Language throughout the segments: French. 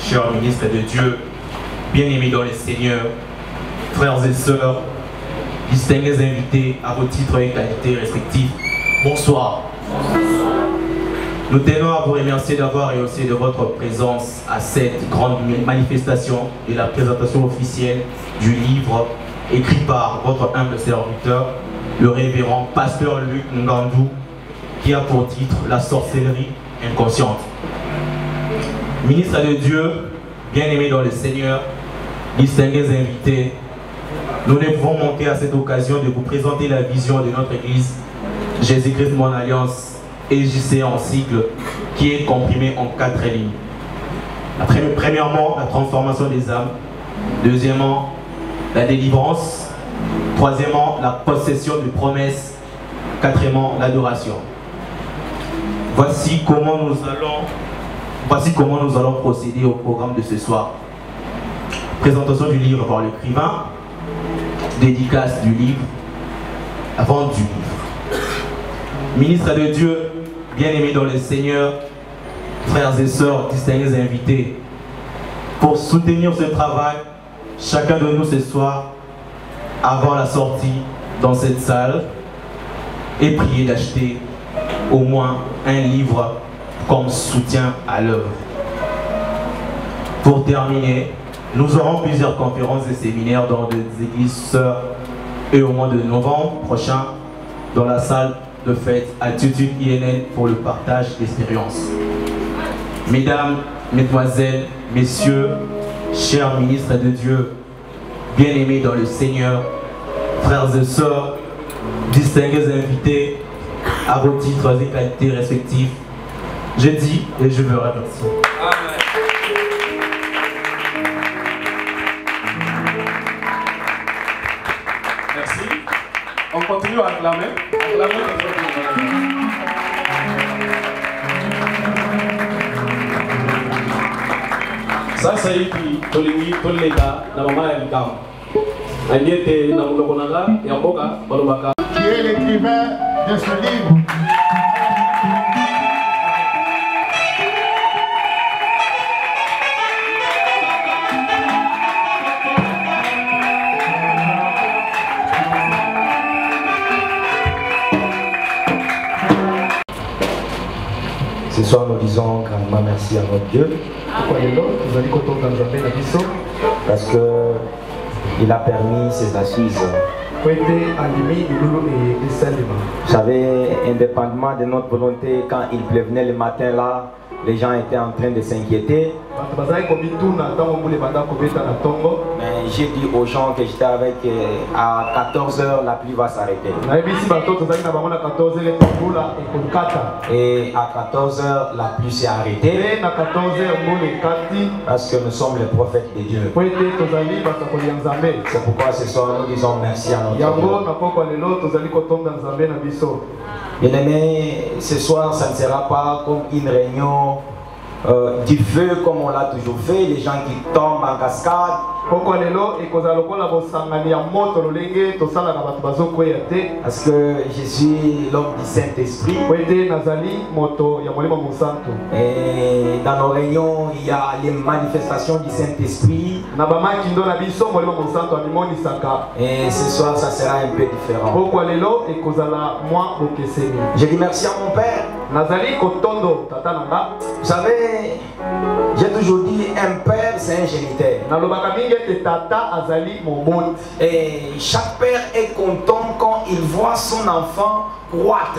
chers ministres de Dieu, bien-aimés dans le Seigneur, frères et sœurs, distingués invités à vos titres et qualités respectifs, bonsoir. Nous tenons à vous remercier d'avoir rehaussé de votre présence à cette grande manifestation de la présentation officielle du livre écrit par votre humble serviteur, le révérend pasteur Luc Ngandou, qui a pour titre La sorcellerie inconsciente. Ministre de Dieu, bien-aimés dans le Seigneur, distingués invités, nous ne pouvons manquer à cette occasion de vous présenter la vision de notre Église, Jésus-Christ Mon Alliance, EJC en sigle, qui est comprimée en 4 lignes. Premièrement, la transformation des âmes. Deuxièmement, la délivrance. Troisièmement, la possession de promesses. Quatrièmement, l'adoration. Voici comment nous allons procéder au programme de ce soir. Présentation du livre par l'écrivain, dédicace du livre, vente du livre. Ministre de Dieu, bien-aimés dans le Seigneur, frères et sœurs, distingués invités, pour soutenir ce travail, chacun de nous ce soir, avant la sortie dans cette salle, est prié d'acheter au moins un livre comme soutien à l'œuvre. Pour terminer, nous aurons plusieurs conférences et séminaires dans des églises sœurs et au mois de novembre prochain dans la salle de fête Attitude INN pour le partage d'expériences. Mesdames, Mesdemoiselles, Messieurs, chers ministres de Dieu, bien-aimés dans le Seigneur, frères et sœurs, distingués invités à vos titres et qualités respectifs, je dis et je veux remercier. Amen. Merci. On continue à acclamer. Ça, c'est ici, tous les gars, dans le moment où qui est l'écrivain de ce livre. Ce soir, nous disons grandement merci à notre Dieu. Parce qu'il a permis ses assises. Vous savez, indépendamment de notre volonté, quand il pleuvait le matin là, les gens étaient en train de s'inquiéter. Mais j'ai dit aux gens que j'étais avec, à 14 h, la pluie va s'arrêter. Et à 14 h, la pluie s'est arrêtée. Parce que nous sommes les prophètes de Dieu. C'est pourquoi ce soir nous disons merci à notre Dieu. Bien aimé, ce soir ça ne sera pas comme une réunion du feu comme on l'a toujours fait, les gens qui tombent en cascade. Parce que je suis l'homme du Saint-Esprit. Et dans nos réunions, il y a les manifestations du Saint-Esprit. Et ce soir, ça sera un peu différent. Je dis merci à mon père. Vous savez, j'ai toujours dit un père c'est un géniteur. Et chaque père est content quand il voit son enfant croître.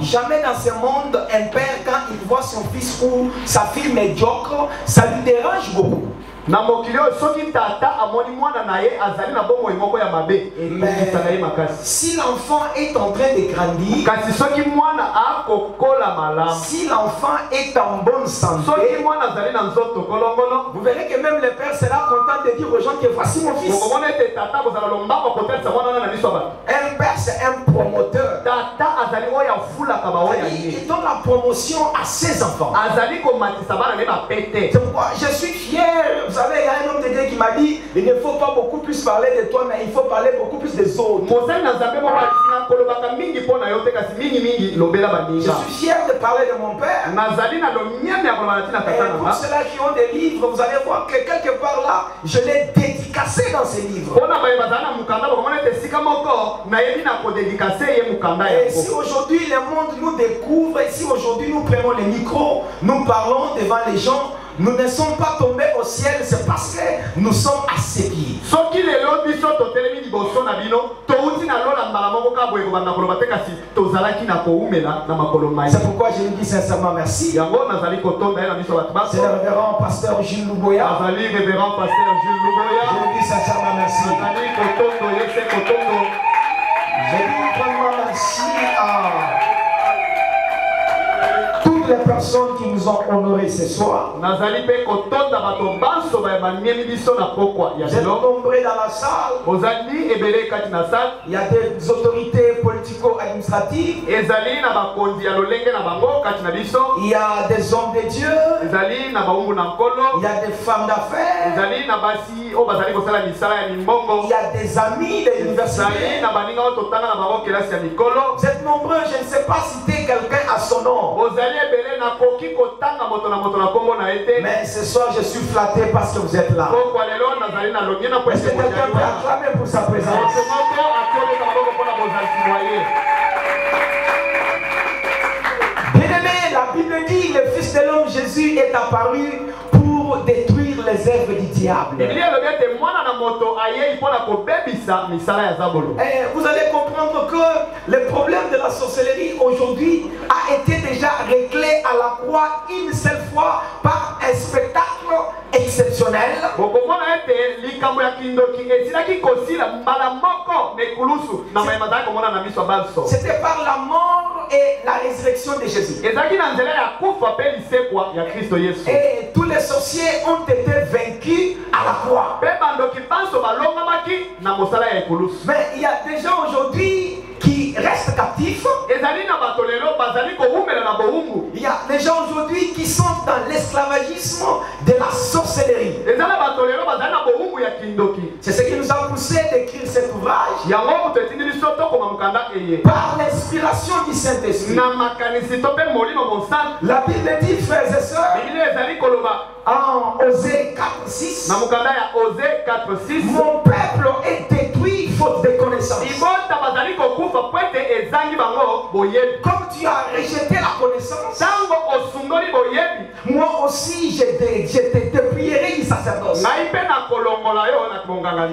Jamais dans ce monde un père quand il voit son fils ou sa fille médiocre, ça lui dérange beaucoup. Mais si l'enfant est en train de grandir, si l'enfant est en bonne santé, vous verrez que même le père sera content de dire aux gens que voici mon fils. Un père c'est un promoteur. Il donne la promotion à ses enfants. C'est pourquoi je suis fier. Vous savez, il y a un homme de Dieu qui m'a dit il ne faut pas beaucoup plus parler de toi, mais il faut parler beaucoup plus des autres. Je suis fier de parler de mon père. Et pour ceux-là qui ont des livres, vous allez voir que quelque part là, je l'ai dédicacé dans ces livres. Et si aujourd'hui le monde nous découvre, et si aujourd'hui nous prenons les micros, nous parlons devant les gens, nous ne sommes pas tombés au ciel, c'est parce que nous sommes à ses pieds. C'est pourquoi je lui dis sincèrement merci. C'est le révérend pasteur Jules Louboya. Je lui dis sincèrement merci. Je dis vraiment merci à toutes les personnes qui nous ont honorés ce soir. Vous êtes nombreux dans la salle. Il y a des autorités politico-administratives. Il y a des hommes de Dieu. Il y a des femmes d'affaires. Il y a des amis de l'université. Vous êtes nombreux, je ne sais pas citer quelqu'un à son nom. Mais ce soir je suis flatté parce que vous êtes là. Est-ce que quelqu'un peut acclamer pour sa présence? Bien-aimé, la Bible dit le Fils de l'homme Jésus est apparu pour détruire les œuvres du diable. Et vous allez comprendre que le problème de la sorcellerie aujourd'hui a été déjà réglé à la croix une seule fois par un spectacle exceptionnel. C'était par la mort et la résurrection de Jésus. Et tous les sorciers ont été vaincus à la croix. Mais il y a des gens aujourd'hui qui restent captifs. Il y a des gens aujourd'hui qui sont dans l'esclavagisme de la sorcellerie. C'est ce qui nous a poussé d'écrire cet ouvrage par l'inspiration du Saint-Esprit. La Bible dit, frères et sœurs, en Osée 4:6, mon peuple est détruit faute de connaissance. Comme tu as rejeté la connaissance, moi aussi je te dépouillerai du sacerdoce.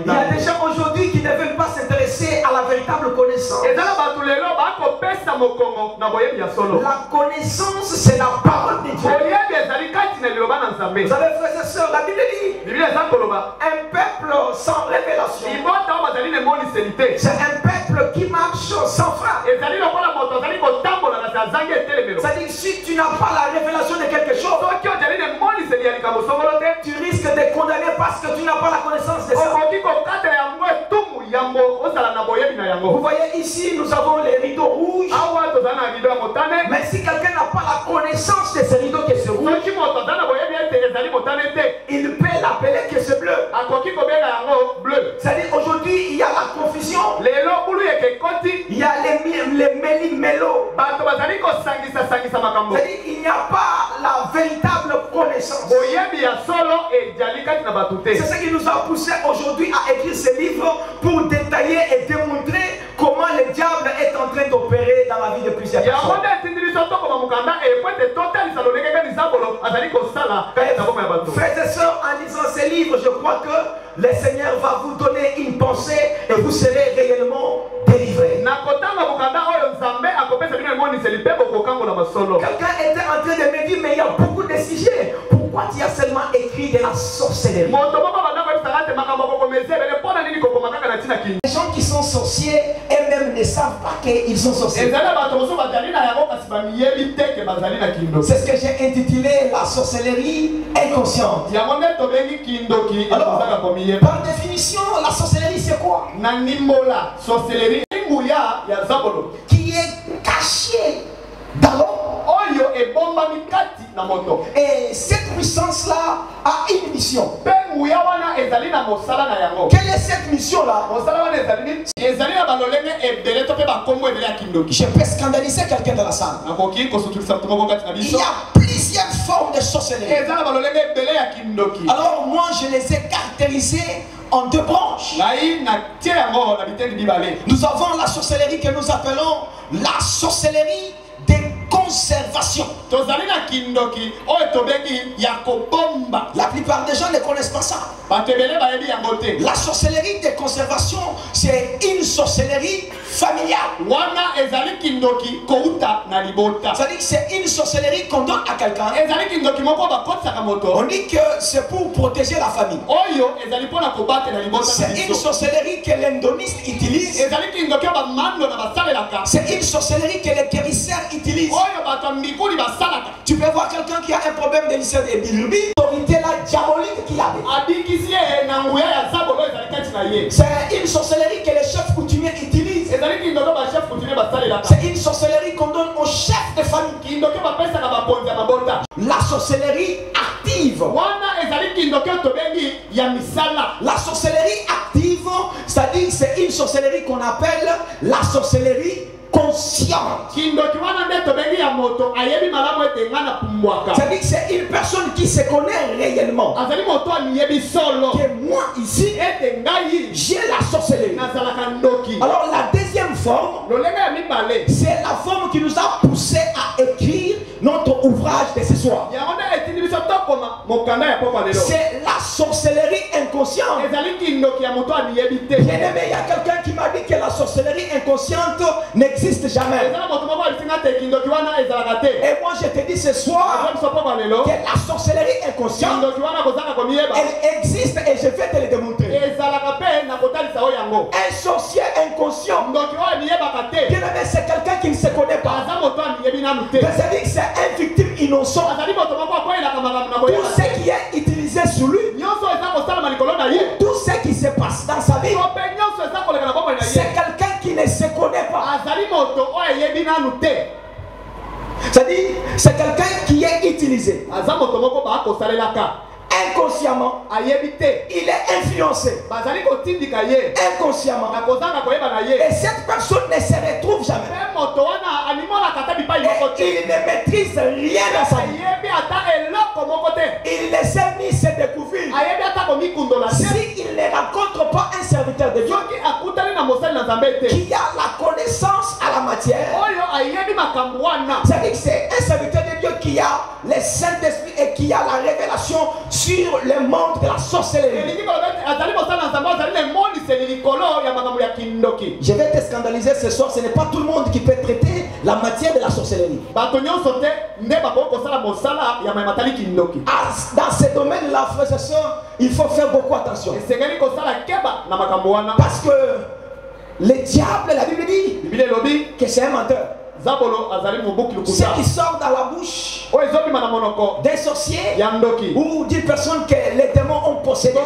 Il y a des gens aujourd'hui qui ne veulent pas s'intéresser à la véritable connaissance. La connaissance, c'est la parole de Dieu. Vous savez, frères et sœurs, la Bible dit un peuple sans révélation, c'est un peuple qui marche sans frein. C'est-à-dire, si tu n'as pas la révélation de quelque chose, tu risques de condamner parce que tu n'as pas la connaissance de ça. Vous voyez ici, nous avons les rideaux rouges. Mais si quelqu'un n'a pas la connaissance de ces rideaux qui sont rouges, il peut l'appeler que c'est bleu. C'est-à-dire, aujourd'hui, il y a la confusion. Il y a les méli-mélos. C'est-à-dire, il n'y a pas la véritable connaissance. C'est ce qui nous a poussé aujourd'hui à écrire ce livre pour détailler et démontrer comment le diable est en train d'opérer dans la vie de plusieurs personnes. Frères et sœurs, en lisant ce livre, je crois que le Seigneur va vous donner une pensée et vous serez réellement délivrés. Quelqu'un était en train de me dire, mais il y a beaucoup de sujets. Pourquoi tu as seulement écrit de la sorcellerie? Les gens qui sont sorciers eux-mêmes ne savent pas qu'ils sont sorciers. C'est ce que j'ai intitulé la sorcellerie inconsciente. Alors, par définition, la sorcellerie c'est quoi? Qui est caché dans l'homme. Et cette puissance-là a une mission. Quelle est cette mission-là? Je peux scandaliser quelqu'un dans la salle. Il y a plusieurs formes de sorcellerie. Alors moi je les ai caractérisées en deux branches. Nous avons la sorcellerie que nous appelons la sorcellerie des conservations. La plupart des gens ne connaissent pas ça. La sorcellerie des conservations, c'est une sorcellerie familiale. C'est-à-dire que c'est une sorcellerie qu'on donne à quelqu'un. On dit que c'est pour protéger la famille. C'est une sorcellerie que l'indoniste utilise. C'est une sorcellerie que les guérisseurs utilisent. Tu peux voir quelqu'un qui a un problème de l'histoire de bilirubin. L'autorité la diabolique qu'il avait. C'est une sorcellerie que les chefs coutumiers utilisent. C'est une sorcellerie qu'on donne aux chefs de famille. La sorcellerie active. La sorcellerie active, c'est-à-dire c'est une sorcellerie qu'on appelle la sorcellerie consciente. C'est-à-dire que c'est une personne qui se connaît réellement. Que moi ici, j'ai la sorcellerie. Alors la deuxième forme, c'est la forme qui nous a poussé à écrire notre ouvrage de ce soir. C'est la sorcellerie inconsciente. Bien aimé, il y a quelqu'un qui m'a dit que la sorcellerie inconsciente n'existe jamais. Et moi je te dis ce soir que la sorcellerie inconsciente, elle existe et je vais te le démontrer. Un sorcier inconscient, bien aimé, c'est quelqu'un qui ne se connaît pas. C'est-à-dire que c'est un victime innocent. Tout ce qui est utilisé sur lui, tout ce qui se passe dans sa vie, c'est quelqu'un qui ne se connaît pas. C'est-à-dire, c'est quelqu'un qui est utilisé. Inconsciemment, il est influencé. Inconsciemment. Et cette personne ne se retrouve jamais. Et il ne maîtrise rien à sa vie. Il ne sait ni se découvrir. S'il ne rencontre pas un serviteur de Dieu qui a la connaissance à la matière, c'est-à-dire que c'est un serviteur de Dieu qui a le Saint-Esprit et qui a la révélation sur le monde de la sorcellerie. Je vais te scandaliser ce soir, ce n'est pas tout le monde qui peut traiter la matière de la sorcellerie. Dans ce domaine-là, frères et sœurs, il faut faire beaucoup attention. Parce que le diable, la Bible dit que c'est un menteur. Ce qui sort dans la bouche d'un sorcier ou d'une personne que les démons ont possédé.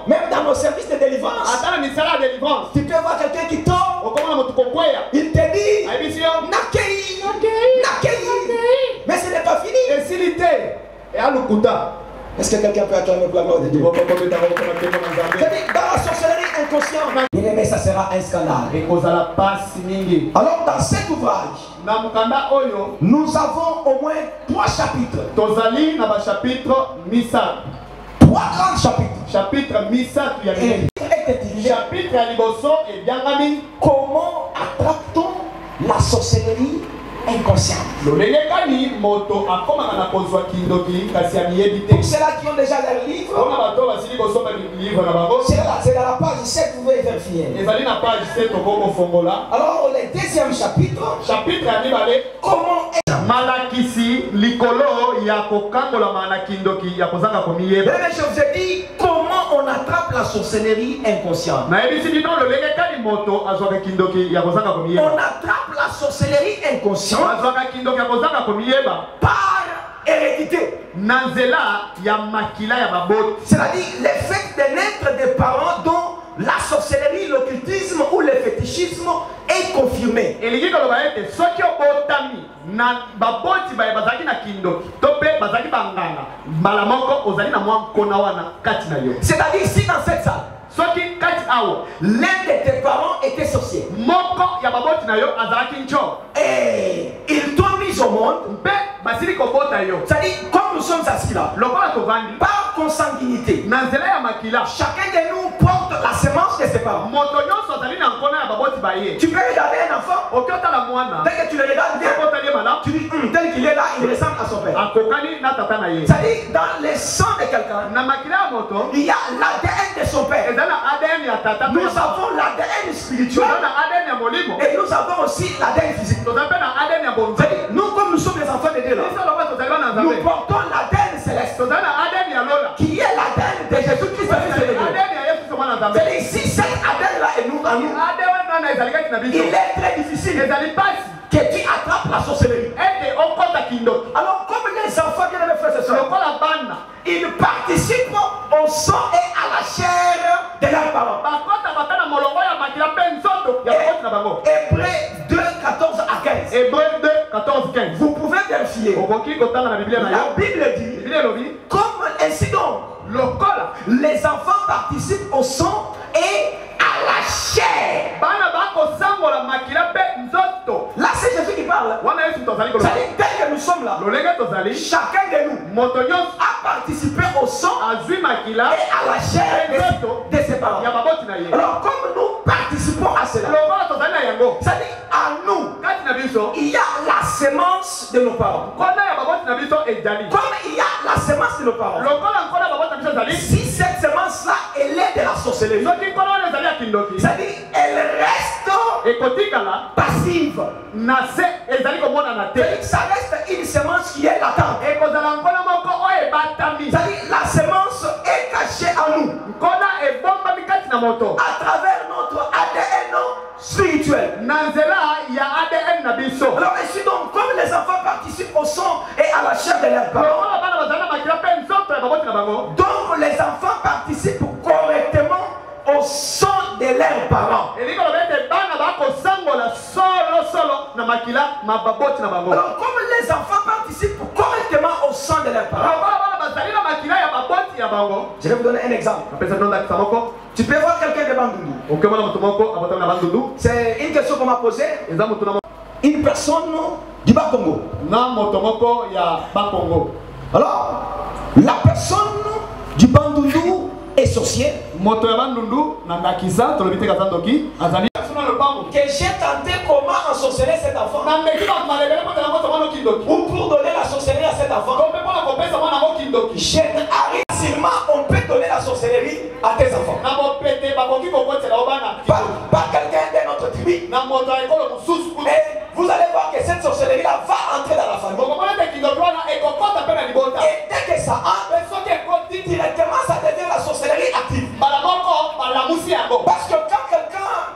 Même dans nos services de délivrance, tu peux voir quelqu'un qui tombe, il te dit Nakei, mais ce n'est pas fini. Est-ce que quelqu'un peut acclamer pour la gloire de Dieu? Dans la sorcellerie inconsciente, bien aimé, ça sera un scandale. Alors dans cet ouvrage, nous avons au moins 3 chapitres. 3 grands chapitres. Comment attrape-t-on la sorcellerie inconsciente? Pour ceux-là qui ont déjà leur livre, c'est dans la page 7, vous pouvez vérifier. Alors le deuxième chapitre, comment malakisi likolo ya kokangola manakindoki ya kozanga komiye. Mais je vous ai dit comment on attrape la sorcellerie inconsciente. Na ebisi bino lolenge kali moto azwaka kindoki ya kozanga komiye. On attrape la sorcellerie inconsciente azwaka kindoki ya kozanga komiye par hérédité. Nanzela ya makila ya babot. C'est-à-dire l'effet de naître des parents dont la sorcellerie, l'occultisme ou le fétichisme est confirmé. Eligi koloba ete soki obotami na baboti ba bazaki na kindoki to pe bazaki bangana mbala moko ozali na mwa nkona wana kati na yo. C'est-à-dire ici dans cette salle, soki kati awo l'un de tes parents était sorcier. moko ya baboti na yo azalaki ncho Et ils t'ont mis au monde. mpe basili kobota yo. C'est-à-dire, comme nous sommes assis là, lokola tovandi par consanguinité, na nzela ya makila chacun de nous porte la semence de ses parents. moto nyonso azali na nkona ya baboti baye. Tu peux regarder un enfant, oki otala mwana dès que tu le regardes bien, otalie malamu tu dis, tel qu'il est là, il ressemble à son père. akokani na tata na ye. C'est-à-dire, dans le sang de quelqu'un, na makila ya moto il y a l'ADN de son père. eza na ADN ya tata Nous avons l'ADN spirituel toza na ADN ya molimo et nous avons aussi l'ADN physique. toza mpe na ADN ya bonzeli. C'est-à-dire, nous, comme nous sommes les enfants de Dieu là, biso lokola tozali bana nous nzambe portons l'ADN céleste, toza na ADN ya lola qui est l'ADN de Jésus-Christ, fils de Dieu. ADN ya yesu mwana nzambe. C'est-à-dire, si cet ADN là est nous en nous, ADN wana ezali kati na biso il est très difficile ezali pasi que tu attrapes la sorcellerie. ete okota kindoki. Alors, comme les enfants, bien mes frères et sœurs, lokola bana ils participent au sang et à la chair de leurs parents. bakota bata na molongo ya makila mpe nzoto ya bakoti na bango. Hébreux 2, 14 à 15. Hébreu 2 14 15 Vous pouvez vérifier. okoki kotanga na biblia na La yo. Bible dit, biblia elobi comme ainsi donc, lokola les enfants participent au sang et à la chair. bana bakosangola makila mpe nzoto. Là, c'est Jésus qui parle. wana yesu tozali koloba C'est-à-dire, dès que nous sommes là, lolenge tozali chacun de nous moto nyonso a participé au sang azwi makila et à la chair de ses parents. ya baboti na ye. Alors, comme nous participons à cela, lokola tozali na yango c'est-à-dire à nous, kati na biso il y a la semence de nos parents. nkona ya baboti na biso ezali Comme il y a la semence de nos parents, lokola nkona ya baboti na biso ezali si cette semence-là, elle est de la sorcellerie, soki nkona wana ezali ya kindoki c'est-à-dire elle reste ekotikala passive. na se ezali komonana te. C'est-à-dire ça reste une semence qui est latente. ekozala nkona moko oyo ebatami C'est-à-dire la semence est cachée en nous nkona ebombami kati na moto à travers notre ADN spirituel. na nzela ya ADN na biso. Alors ainsi donc, comme les enfants participent au sang et à la chair de leurs parents, lokola bana bazali na makila mpe nzoto ya baboti na bango donc les enfants participent correctement au sang de leurs parents. elingi koloba ete bana bakosangola solosolo na makila mababoti na bango. Alors comme les enfants participent correctement au sang de leurs parents, lokola bana bazali na makila ya baboti ya bango. je vais vous donner un exemple. apesa ndondakisa moko Tu peux voir quelqu'un de Bandundu. okemona moto moko abotami na bandundu C'est une question qu'on m'a posée. eza motu na Une personne du Bas-Congo. na moto moko ya bakongo. Alors, la personne du Bandundu est sorcier. moto ya bandundu na ndakisa tolobi te kaza ndoki azali suna lopango Que j'ai tenté comment ensorceler cet enfant. na meki bato malebele mpo tala moto mwana kindoki Ou pour donner la sorcellerie à cet enfant. kompe mpona kopesa mwana ngo kindoki Facilement, on peut donner la sorcellerie à tes enfants. na bopete bakoki kokotela o bana Par quelqu'un de notre tribu. na moto ya ekolo mosusu kuna Et vous allez voir que cette sorcellerie-là va entrer dans la famille. bokomona ete kindoki wana ekokota mpe na libota Et dès que ça entre, mpe soki ekoti directement, ça devient la sorcellerie active. mbala moko balamusi yango. Parce que quand quelqu'un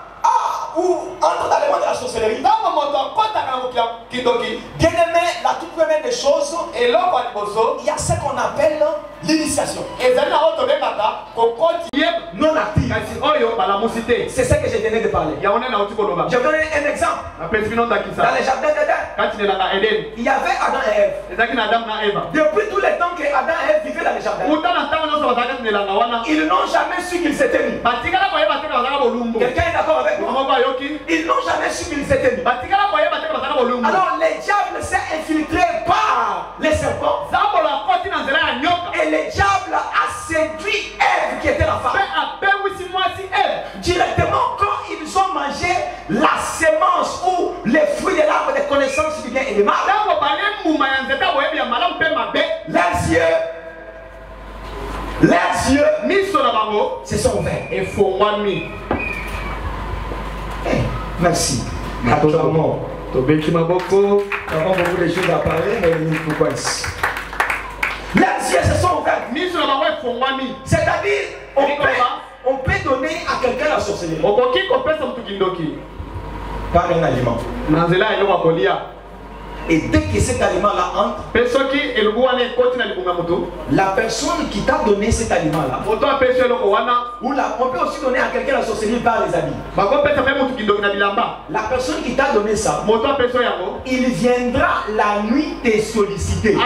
ou entre dans le monde de la sorcellerie, ntango moto akotaka na mokila kindoki bien aimé, la toute première des choses, eloko ya liboso il y a ce qu'on appelle l'initiation. ezali na oyo tobengaka kokoti yeba Non active. kasi oyo balamusi te. C'est ce que j'ai donné de parler. yango nde nauti koloba Je vais donner un exemple. napesi bino Dans ndakisa le jardin d'Éden, kati nelanga eden il y avait Adam et Ève. ezalaki na adamu na eva Depuis tout le temps que Adam et Ève vivaient dans le jardin, uta na ntango nyonso bazalaki kati nelanga wana ils n'ont jamais su qu'ils s'étaient mis. batikala koyeba te bazalaka bolumbu. Quelqu'un est d'accord avec moi? moko ayoki Ils n'ont jamais su qu'ils s'étaient mis. batikala koyeba te bazalaka bolumbu. Alors le diable s'est infiltré par les serpents zambolo akoti na nzela ya nyoka et le diable a séduit Ève qui était la mpe femme. apewisi mwasi eve Directement quand ils ont mangé la semence ou les fruits de l'arbre de connaissance du bien et du mal, ntango balie mbuma ya nzete ya boyebi ya malamu mpe mabe leurs yeux miso na bango se sont ouverts. efongwami. Merci. Naturellement, tobeki maboko nous avons beaucoup de choses à parler, mais il faut quoi ici? Leurs yeux se sont ouverts. miso na bango efongwami. C'est-à-dire, on peut donner à quelqu'un la sorcellerie okoki kopesa motu kindoki par un aliment. na nzela ya eloko ya kolia. Et dès que cet aliment-là entre, la personne qui t'a donné cet aliment-là, ou on peut aussi donner à quelqu'un la sorcellerie par les habits. La personne qui t'a donné ça, il viendra la nuit te solliciter.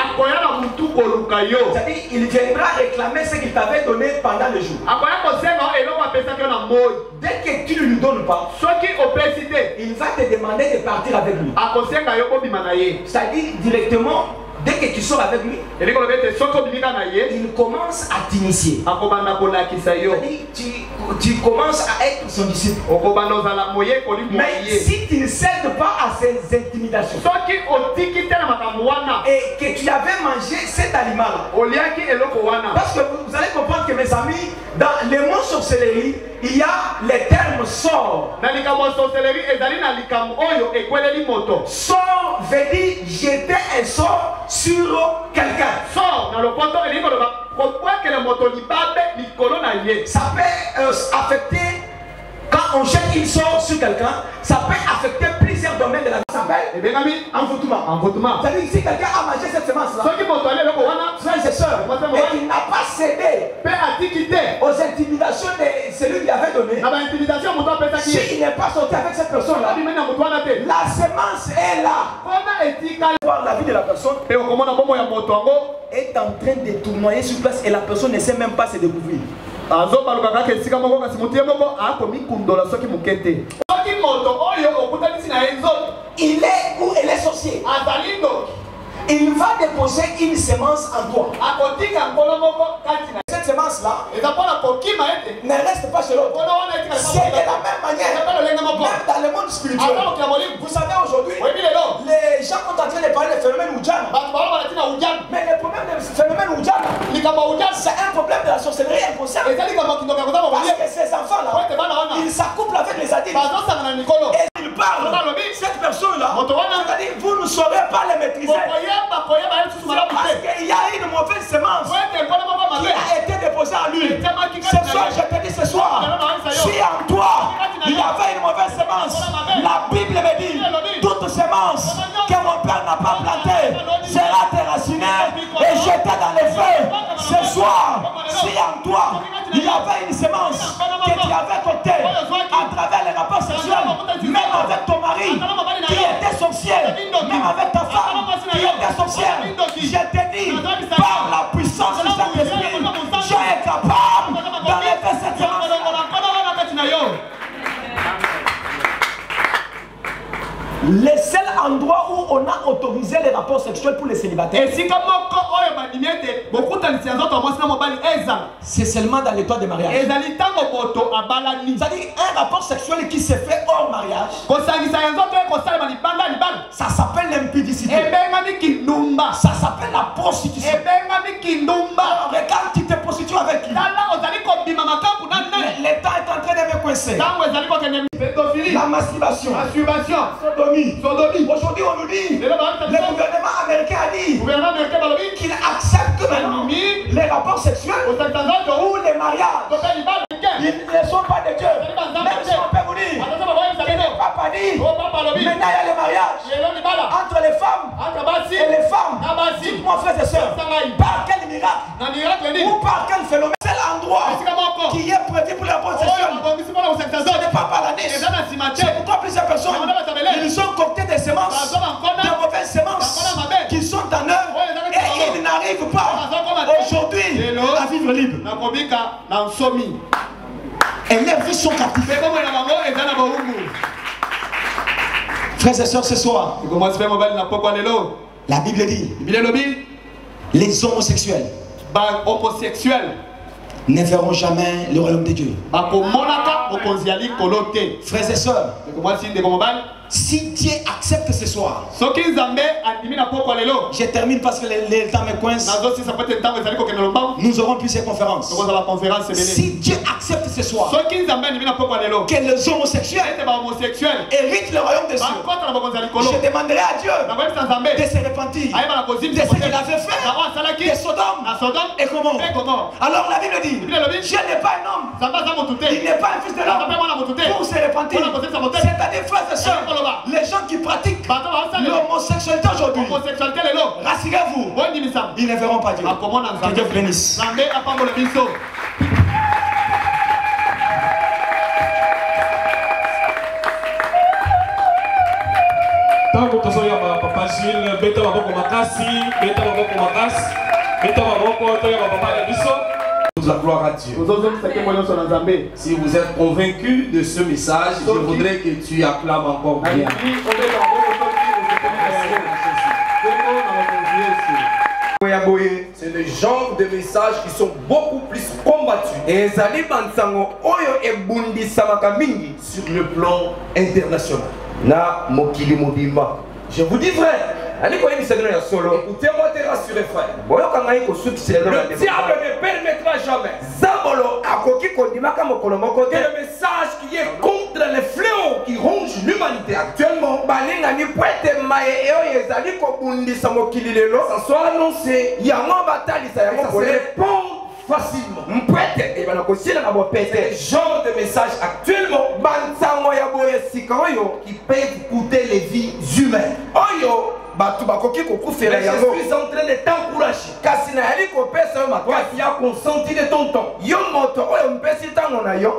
C'est-à-dire, il viendra réclamer ce qu'il t'avait donné pendant le jour. Dès que tu ne lui donnes pas, il va te demander de partir avec lui. C'est-à-dire directement, dès que tu sors avec lui, il commence à t'initier. Tu commences à être son disciple. Mais si tu ne cèdes pas à ces intimidations et que tu avais mangé cet aliment-là, parce que vous allez comprendre que mes amis, dans les mots sorcellerie, il y a les termes sort. Sort veut dire jeter un sort sur quelqu'un. Ça peut affecter, quand on jette une sort sur quelqu'un, ça peut affecter plusieurs domaines de la vie. Ça s'appelle envoûtement. C'est-à-dire que si quelqu'un a mangé cette semence-là, frères et sœurs, et qu'il n'a pas cédé aux intimidations de celui qui avait donné, s'il n'est pas sorti avec cette personne-là, la semence est là. Voir la vie de la personne est en train de tournoyer sur place et la personne ne sait même pas se découvrir. Il est où elle est sorcier. Il va déposer une semence en toi. Cette semence-là ne reste pas chez l'autre. C'est de la même manière. Même dans le monde spirituel. Vous savez aujourd'hui, les gens sont en train de parler des phénomènes Oudjan. Mais le problème du phénomène Oudjan, c'est un problème de la sorcellerie inconsciente. Parce que ces enfants-là, ils s'accouplent avec les adultes. Et ils parlent. Cette personne-là, c'est-à-dire vous ne saurez pas les maîtriser. Parce qu'il y a une mauvaise semence qui a été déposée en lui. Ce soir, je te dis ce soir, si en toi il y avait une mauvaise semence, la Bible me dit, toute semence que mon père n'a pas plantée sera déracinée et jetée dans les feux. Ce soir, si en toi il y avait une semence que tu avais côté à travers les rapports sexuels, même avec ton mari qui était sorcier, même avec ta femme qui était sorcière, je te dis, par la puissance du Saint-Esprit, tu es capable d'enlever cette semence. Le seul endroit où on a autorisé les rapports sexuels pour les célibataires, c'est seulement dans les toits de mariage. C'est-à-dire un rapport sexuel qui se fait hors mariage, ça s'appelle l'impudicité. Ça s'appelle la prostitution. Alors, quand tu te prostitues avec lui, l'État est en train de me coincer. La masturbation. Sodomie. Aujourd'hui, on nous dit, le gouvernement américain a dit qu'il accepte maintenant les rapports sexuels ou les mariages. Ils ne sont pas de Dieu. Même si on peut vous dire que le papa dit, maintenant il y a le mariage entre les femmes et les femmes. Dites-moi, frères et sœurs, par quel miracle ou par quel phénomène c'est l'endroit qui est prévu pour les rapports sexuels? Ce n'est pas par la niche. C'est pourquoi plusieurs personnes, ils sont concoctés des semences, de mauvaises semences qui sont en œuvre et ils n'arrivent pas aujourd'hui à vivre libre. Et leurs vies sont captivées. Frères et sœurs, ce soir, la Bible dit, les homosexuels ne verront jamais le royaume de Dieu. Frères et sœurs, si Dieu accepte ce soir, je termine parce que le temps me coince. Nous aurons plus ces conférences. Si Dieu accepte ce soir que les homosexuels héritent le royaume des cieux, je demanderai à Dieu de se repentir de ce qu'il avait fait de Sodome et Gomorrhe. Alors la Bible dit, Dieu n'est pas un homme, il n'est pas un fils de l'homme pour se repentir. C'est-à-dire, frères et sœurs, Les gens qui pratiquent l'homosexualité aujourd'hui, rassurez-vous, ils ne verront pas Dieu. Que Dieu bénisse. Tango tozoya papa Gilles, beta maboko makasi, beta maboko makasi, beta maboko toya papa ya biso. La gloire à Dieu. Si vous êtes convaincu de ce message, je voudrais que tu acclames encore bien. C'est le genre de messages qui sont beaucoup plus combattus sur le plan international. Je vous dis vrai. Écoutez-moi, t'es rassuré, frère. Le diable ne permettra jamais que le message qui est contre les fléaux qui rongent l'humanité actuellement, ça soit annoncé, ça se répand facilement. C'est le genre de message actuellement qui peut coûter les vies humaines. Je suis en train de t'encourager. Tu as consenti de ton temps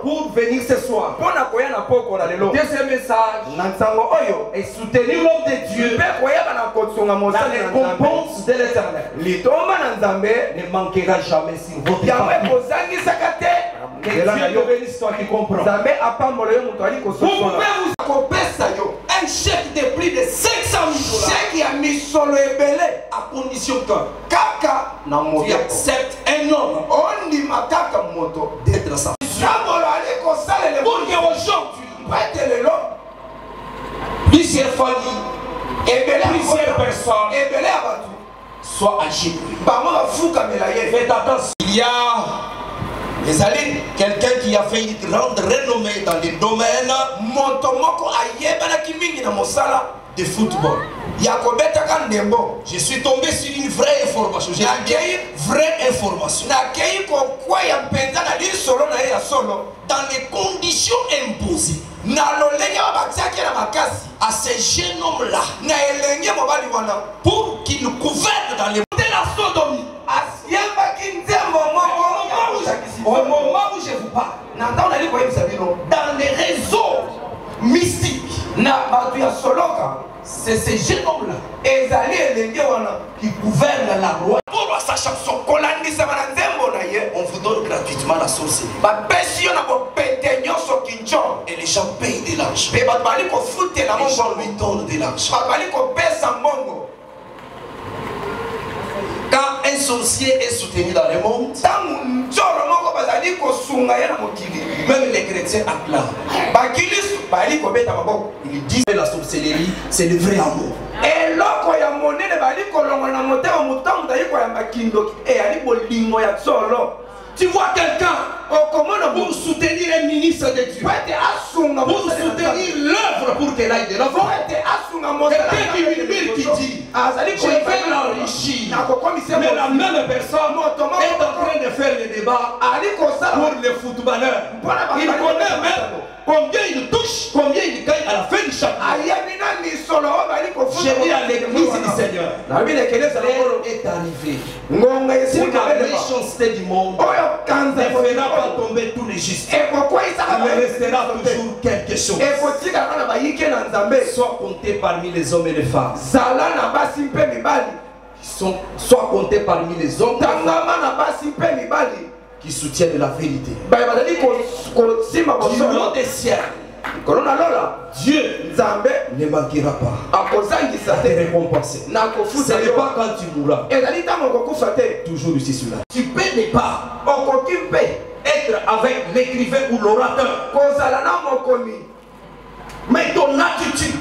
pour venir ce soir. Deuxième message est soutenir l'homme de Dieu. La récompense de l'Éternel ne manquera jamais sur votre famille. Que Dieu te bénisse, toi qui comprends. Vous pouvez un chèque de plus de 500 000 $. Chèque a mis sur le belé à condition que Kaka tu acceptes un homme. On dit ma Kaka moto d'être ça. Pour qu'aujourd'hui, plusieurs familles et plusieurs personnes soient âgées. Faites attention. Il y a quelqu'un qui a fait une grande renommée dans le domaine de football. Je suis tombé sur une vraie information. J'ai une vraie information. Dans les conditions imposées à ces jeunes hommes-là pour qu'ils gouvernent dans les la sodomie. Au moment où je vous parle, dans les réseaux mystiques, c'est ces jeunes hommes-là qui gouvernent la loi. Pour sa chanson, on vous donne gratuitement la sorcellerie. Et les gens payent de l'argent. Les gens lui donnent de l'argent. Quand un sorcier est soutenu dans le monde, même les chrétiens acclament. Ils disent que la sorcellerie, c'est le vrai amour. Tu vois quelqu'un pour soutenir un ministre de Dieu, pour soutenir l'œuvre pour qu'elle aille de l'avant. Quelqu'un qui murmure, qui dit je vais l'enrichir, mais la même personne est en train de faire le débat pour les footballeurs. Il connaît même combien il touche, combien il gagne à la fin du chapitre. J'ai dit à l'église du Seigneur, l'heure est arrivée pour la méchanceté du monde ne fera pas tomber tous les justes. Il restera toujours quelque chose. Soit compté parmi les hommes et les femmes. Soit compté parmi les hommes qui soutiennent la vérité. Du nom des ciels, Dieu ne manquera pas à te récompenser. Ce n'est pas quand tu mourras. Toujours ici sur la. Tu peux ne pas être avec l'écrivain ou l'orateur. Mais ton attitude,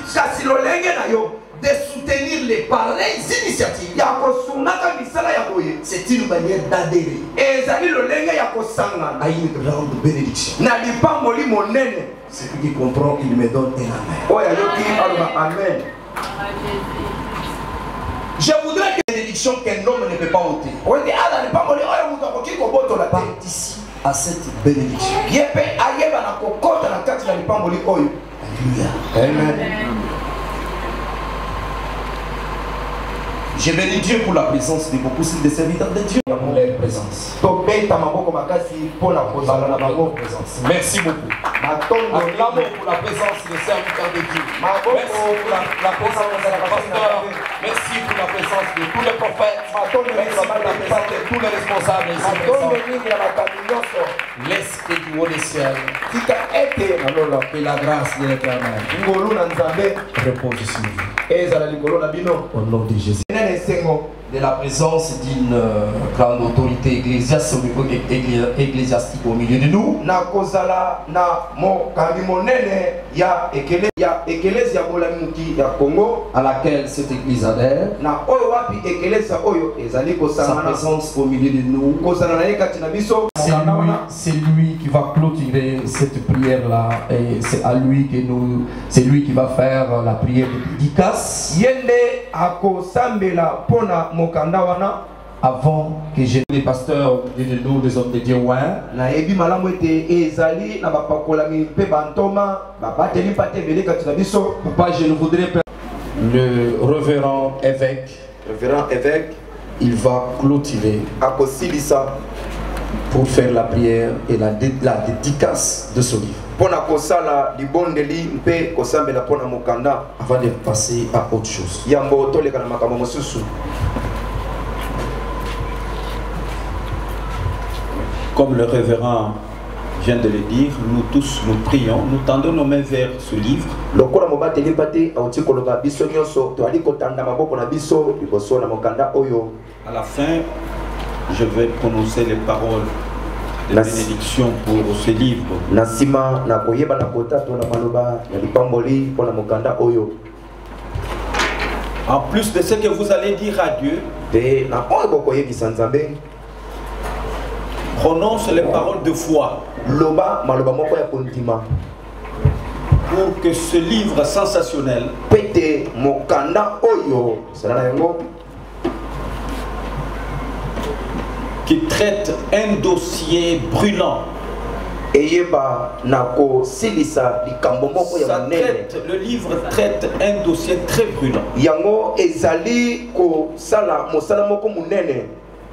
de soutenir les pareilles initiatives, c'est une manière d'adhérer à une grande bénédiction. Celui qui comprend, il me donne un amen. Je voudrais que bénédiction qu'un homme ne peut pas ôter participe à cette bénédiction. Alléluia. Amen. Je bénis Dieu pour la présence de beaucoup de serviteurs de Dieu pour leur présence. Merci beaucoup. Acclamons pour la présence des serviteurs de Dieu. Merci pour la présence de la pasteur. Merci pour la présence de tous les prophètes. Merci pour la présence de tous les responsables ici présents. L'Esprit du haut des ciels et la grâce de l'Éternel repose sur nous. Au nom de Jésus. De la présence d'une grande autorité ecclésiastique au milieu de nous. À laquelle cette église adhère. Sa présence au milieu de nous. C'est lui qui va clôturer cette prière-là. Et c'est à lui que c'est lui qui va faire la prière de dédicace. Avant que j'ai les pasteurs de nous, les hommes de Dieu, papa, je ne voudrais pas. Le révérend évêque, il va clôturer pour faire la prière et la dédicace de ce livre. Avant de passer à autre chose. Comme le révérend vient de le dire, nous tous nous prions, nous tendons nos mains vers ce livre. À la fin, je vais prononcer les paroles de bénédiction pour ce livre. En plus de ce que vous allez dire à Dieu, prononce les paroles de foi pour que ce livre sensationnel qui traite un dossier brûlant, le livre traite un dossier très brûlant.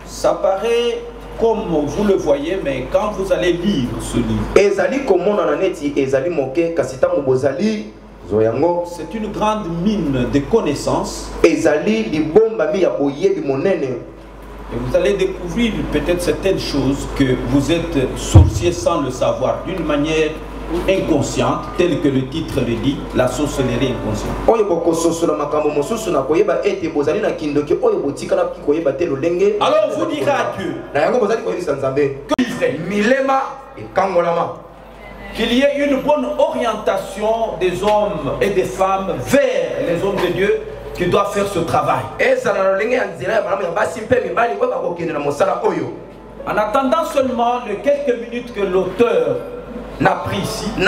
Ça paraît comme vous le voyez, mais quand vous allez lire ce livre, c'est une grande mine de connaissances. Et vous allez découvrir peut-être certaines choses que vous êtes sorcier sans le savoir, d'une manière inconsciente, telle que le titre le dit, la sorcellerie inconsciente. Alors vous direz à Dieu qu'il y ait une bonne orientation des hommes et des femmes vers les hommes de Dieu qui doivent faire ce travail. En attendant seulement les quelques minutes que l'auteur n'a pris ici, il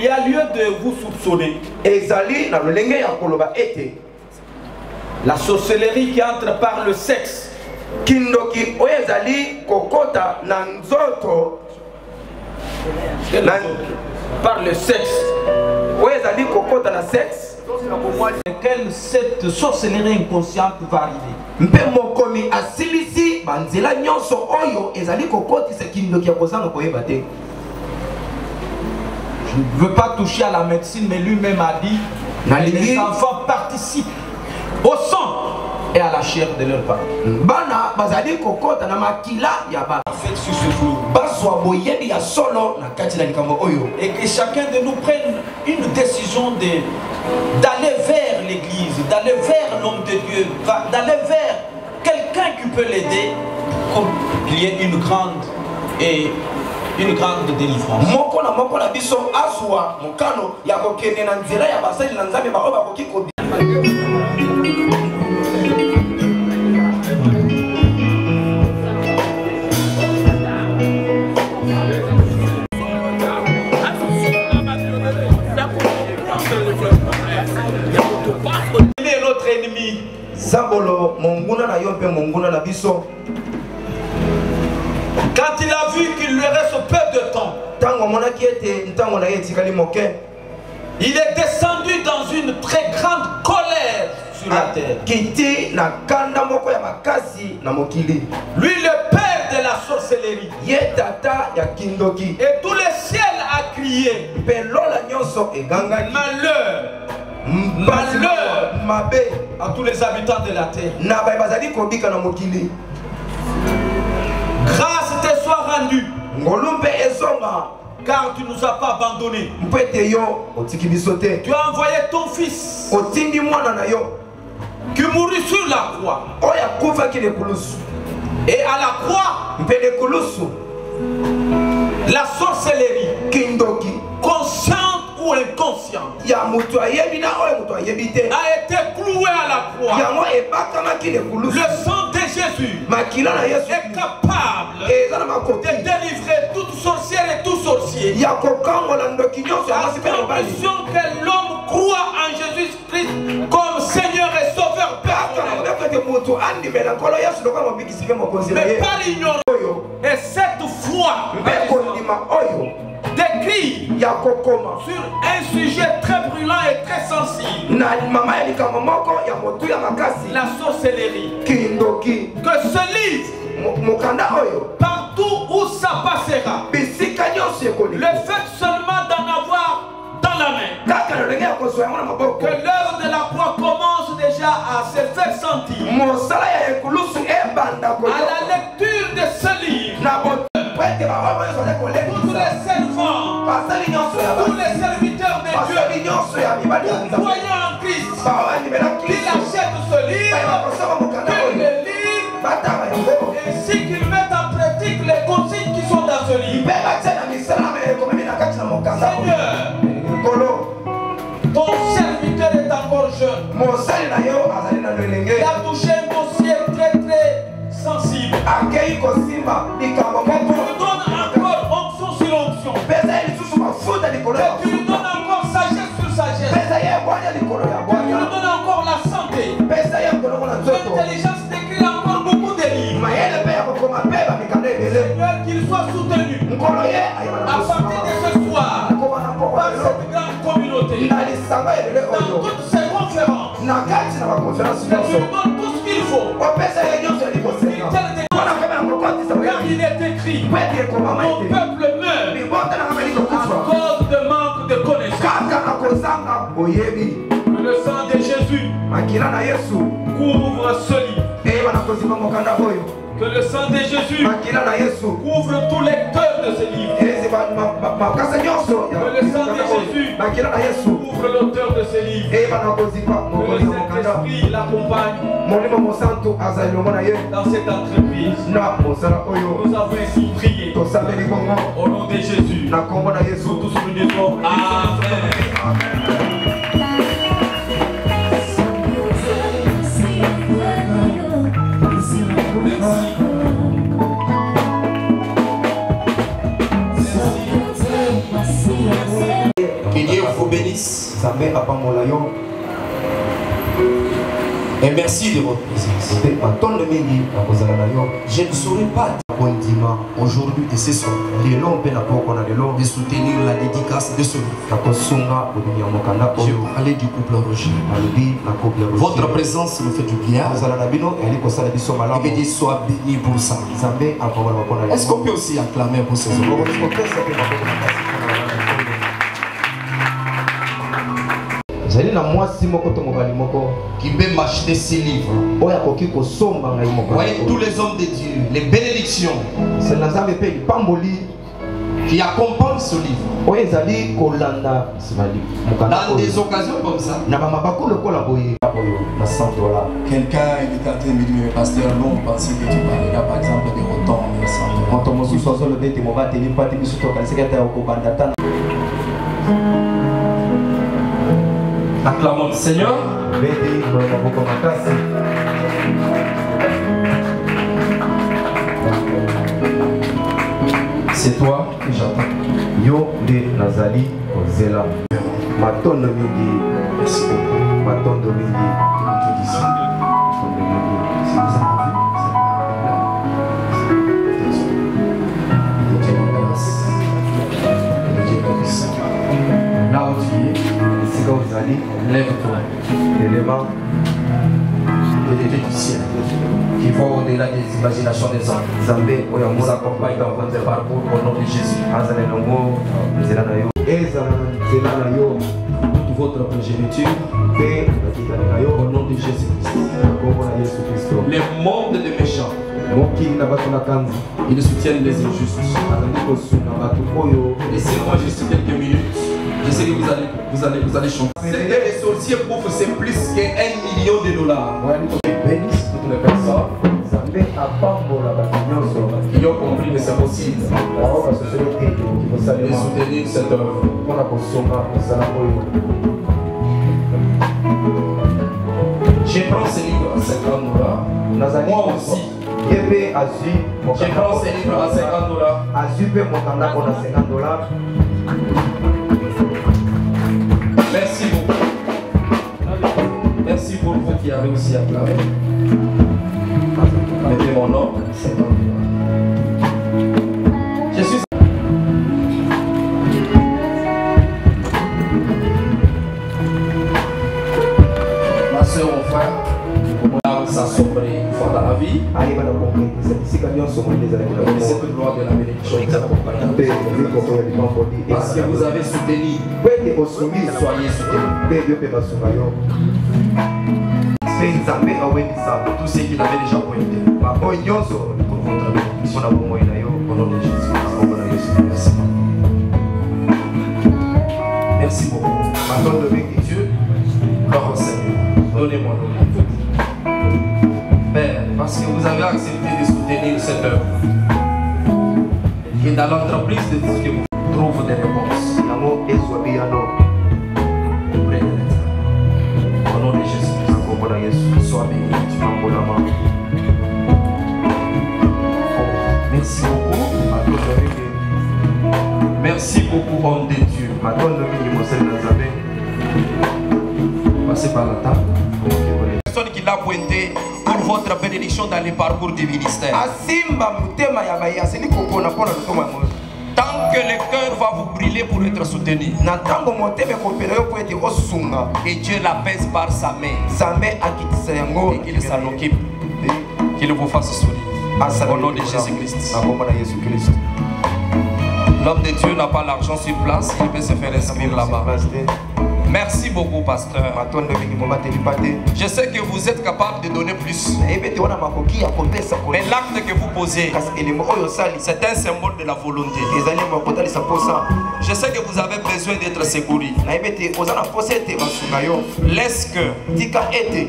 y a lieu de vous soupçonner la sorcellerie qui entre par le sexe. Par le sexe. Quelle cette sorcellerie inconsciente va arriver. Je ne veux pas toucher à la médecine, mais lui-même a dit que les enfants participent au sang et à la chair de leurs parents. Sur ce jour. Et que chacun de nous prenne une décision d'aller vers l'église, d'aller vers l'homme de Dieu, d'aller vers quelqu'un qui peut l'aider pour qu'il y ait une grande délivrance. Notre ennemi. Quand il a vu qu'il lui reste peu de temps, il est descendu dans une très grande colère sur la terre. Lui le père de la sorcellerie. Et tout le ciel a crié. Malheur à tous les habitants de la terre. Grâce te soit rendue, car tu ne nous as pas abandonnés. Tu as envoyé ton fils qui mourut sur la croix. Et à la croix, la sorcellerie, consciente ou inconsciente, a été clouée à la croix. Le sang de Jésus est capable de délivrer toute sorcière et tout sorcier. À condition que l'homme croit en Jésus-Christ comme Seigneur et Sauveur. Mais par ignorance. Et cette foi décrit sur un sujet très brûlant et très sensible, la sorcellerie. Que ce livre, partout où ça passera, le fait seulement d'en avoir dans la main, que l'œuvre de la croix commence déjà à se faire sentir à la lecture de ce livre. Tous les servants, tous les serviteurs de Dieu, nous croyons en Christ, qu'ils achètent ce livre, qu'ils le lisent, ainsi qu'ils mettent en pratique les consignes qui sont dans ce livre. Seigneur, ton serviteur est encore jeune. Il a touché un dossier très très sensible. Que tu lui donnes encore onction sur onction. Que tu lui donnes encore sagesse sur sagesse. Que tu lui donnes encore la santé. L'intelligence d'écrire encore beaucoup de livres. Seigneur, qu'il soit soutenu à partir de ce soir par cette grande communauté. Dans toutes ces conférences, que tu lui donnes tout ce qu'il faut. Car il est écrit, mon peuple meurt à cause de manque de connaissance. Que le sang de Jésus couvre ce livre. Que le sang de Jésus couvre tout lecteur de ce livre. Que le sang de Jésus couvre l'auteur de ce livre. Que le Saint-Esprit l'accompagne dans cette entreprise. Nous avons ainsi prié au nom de Jésus. Nous tous nous disons Amen. Que Dieu vous bénisse. Et merci de votre présence. Je ne saurais pas aujourd'hui et ce soir de soutenir la dédicace de ce livre. Je vais parler du couple Roger. Votre présence me fait du bien. Et que Dieu soit béni pour ça. Est-ce qu'on peut aussi acclamer pour ces hommes? Qui peut m'acheter ces livres. Voyez tous les hommes de Dieu, les bénédictions qui accompagnent ce livre. Dans des occasions comme ça. Quelqu'un est en train de me dire, pasteur, non, on pensait que tu parleras par exemple de Roton. Acclamons le Seigneur. C'est toi que j'attends. Yo de Nazali Ozela. Matondo mingi. Merci beaucoup. Matondo mingi. Si vous avez vu, là où tu es, Lève-toi. L'élément de Dieu du ciel qui va au-delà des imaginations des hommes. Nous accompagne dans votre parcours au nom de Jésus. Toute votre progéniture au nom de Jésus-Christ. Les mondes des méchants, ils soutiennent les injustes. Laissez-moi juste quelques minutes. Je sais que vous allez chanter. C'était les sorciers pour c'est plus que $1 million. Bénisse toutes les personnes qui ont compris que c'est possible de soutenir cette œuvre. Je prends ces livres à 50 $. Moi aussi. Je prends ces livres à 50 $. Merci beaucoup. Merci pour vous qui avez aussi acclamé. Mettez mon nom. Je suis. Ma soeur, mon frère, comment s'assombrer une fois dans la vie. C'est toute loi de la bénédiction. Parce que vous avez soutenu. Soyez soutenus. Tous ceux qui l'avaient déjà pointé. Pour votre bénédiction. Au nom de Jésus. Merci beaucoup. Maintenant, le Dieu, leur Seigneur, donnez-moi le tout. Père, parce que vous avez accepté de soutenir cette œuvre. Et dans l'entreprise de tout ce que vous trouvez des réponses. Au nom de Jésus. Sois béni. Merci beaucoup. Merci beaucoup, homme de Dieu. Passez par la table. Personne qui l'a pointé pour votre bénédiction dans le parcours du ministère. Tant que le cœur va vous brûler pour être soutenu. Et Dieu l'apaise par sa main. Et qu'il s'en occupe. Qu'il vous fasse sourire. Au nom de Jésus-Christ. L'homme de Dieu n'a pas l'argent sur place. Il peut se faire inscrire là-bas. Merci beaucoup, pasteur. Je sais que vous êtes capable de donner plus. Mais l'acte que vous posez, c'est un symbole de la volonté. Je sais que vous avez besoin d'être secouru. Laisse que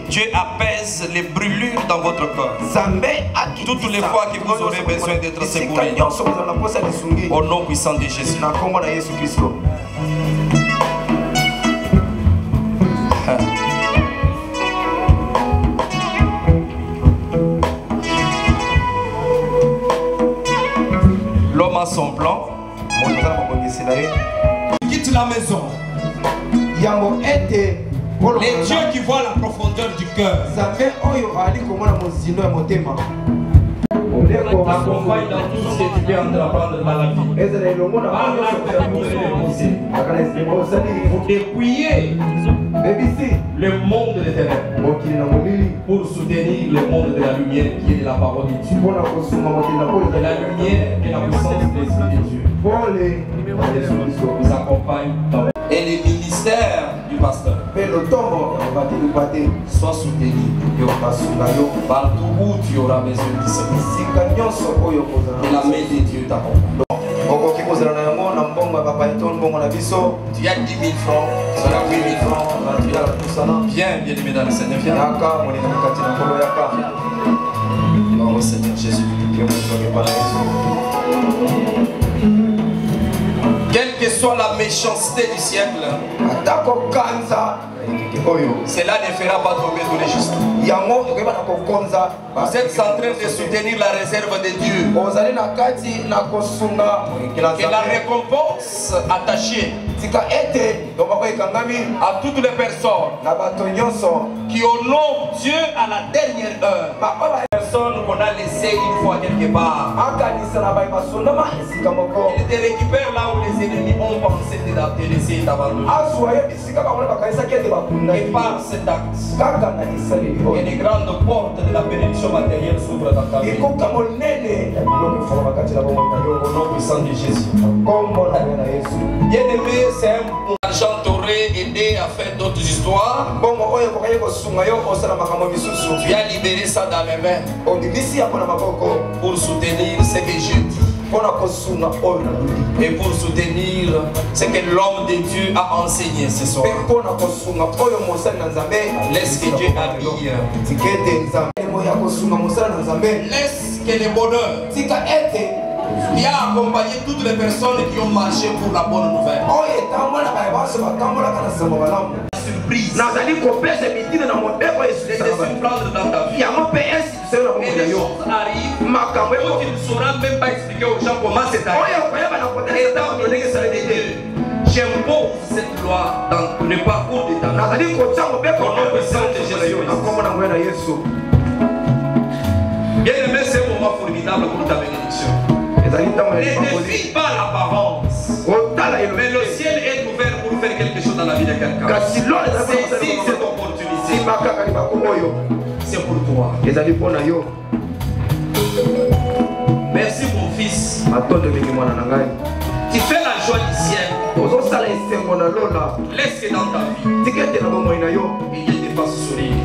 Dieu apaise les brûlures dans votre corps. Toutes les fois que vous aurez besoin d'être secouru. Au nom puissant de Jésus. L'homme a son plan. Il quitte la maison. Les dieux qui voient la profondeur du cœur. T'accompagne dans tout ce que tu peux entreprendre dans la vie. Pour dépouiller le monde des ténèbres pour soutenir le monde de la lumière qui est la parole de Dieu. Et la lumière et la puissance de l'Esprit de Dieu vous accompagne dans et les ministères du pasteur soient soutenus partout où tu auras besoin de ça. Et la main de Dieu t'accompagne. Tu as 10 000 francs, tu as 8 000 francs, tu as tout ça. Viens, bien-aimé dans le Seigneur. Viens. Gloire au Seigneur Jésus. Quelle que soit la méchanceté du siècle, cela ne fera pas tomber tous les justes. Vous êtes en train de soutenir la réserve de Dieu. Que la récompense attachée à toutes les personnes qui honorent Dieu à la dernière heure personnes qu'on a laissées une fois quelque part. Il te récupère là où les ennemis ont pensé te laisser t'abandonner. Et par cet acte, et les grandes portes de la bénédiction matérielle s'ouvrent dans ta vie. Au nom puissant de Jésus. Bien-aimé, c'est un argent t'aurait aidé à faire d'autres histoires. Tu as libéré ça dans mes mains pour soutenir ce que je dis et pour soutenir ce que l'homme de Dieu a enseigné ce soir. Laisse que Dieu habille. Laisse que le bonheur qui a accompagné toutes les personnes qui ont marché pour la bonne nouvelle. Surprise. Les surprendre dans ta vie. Et les choses arrivent. Tu ne sauras même pas expliquer aux gens comment c'est arrivé. Étant donné que ça a été, j'impose cette loi dans le parcours de ta vie. Au nom puissant de Jésus. Bien aimé, c'est un moment formidable pour ta bénédiction. Ne défie pas l'apparence. Mais le ciel est ouvert pour faire quelque chose dans la vie de quelqu'un. Saisis cette opportunité. C'est pour toi. Merci mon fils. Tu fais la joie du ciel. Laisse que dans ta vie, il te fasse sourire.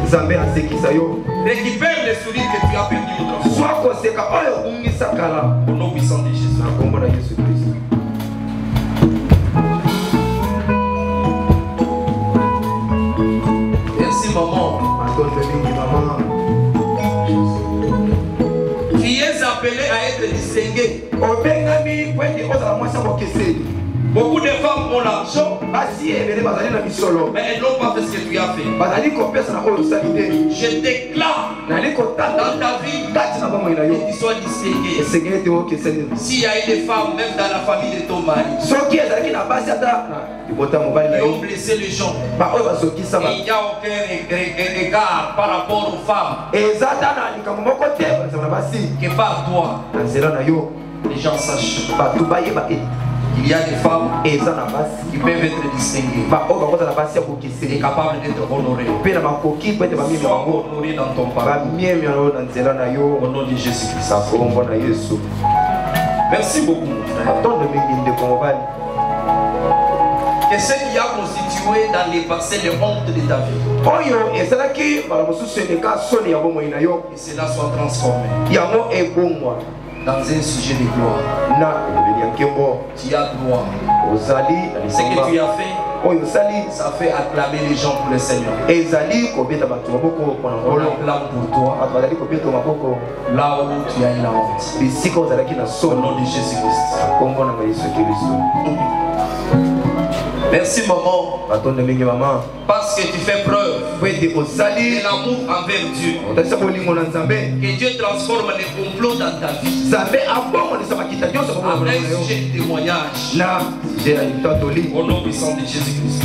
Récupère les sourires que tu as perdus autrefois. Au nom puissant de Jésus. Merci maman. Tu es appelé à être distingué. Beaucoup de femmes ont l'argent, mais elles n'ont pas fait ce que tu as fait. Je déclare dans ta vie que tu sois distingué. S'il y a eu des femmes, même dans la famille de ton mari, qui ont blessé les gens, et il n'y a aucun égard par rapport aux femmes, que par toi, les gens sachent. Il y a des femmes qui peuvent être distinguées et capables d'être honorées. Sois honoré dans ton parcours. Au nom de Jésus-Christ. Merci beaucoup, mon frère. Que ce qui a constitué dans les passés les hontes de ta vie, et cela soit transformé dans un sujet de gloire. Tu as droit. Ce que tu as fait, ça fait acclamer les gens pour le Seigneur. On acclame pour toi là où tu as eu la honte. Au nom de Jésus-Christ. Merci maman. Parce que tu fais preuve de l'amour envers Dieu. Que Dieu transforme les complots dans ta vie en un sujet de témoignage. Au nom puissant de Jésus-Christ.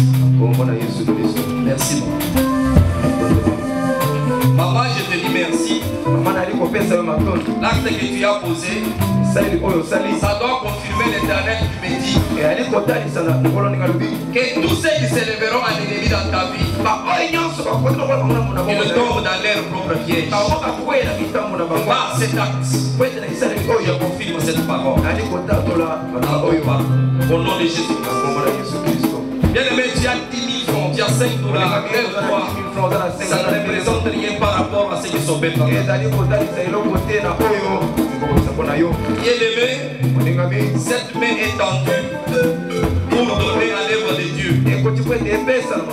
Merci maman, je te dis merci. L'acte que tu as posé, ça doit confirmer l'Éternel qui me dit que tous ceux qui s'élèveront à l'ennemi dans ta vie, ils tombent dans leur propre piège. Par cet acte, je confirme cette parole. Au nom de Jésus-Christ. Bien aimé, tu as 10 000 francs, tu as 5 $, ça ne représente rien par rapport à ceux qui sont bêtes. Bien aimé, cette main est tendue pour donner à l'œuvre de Dieu.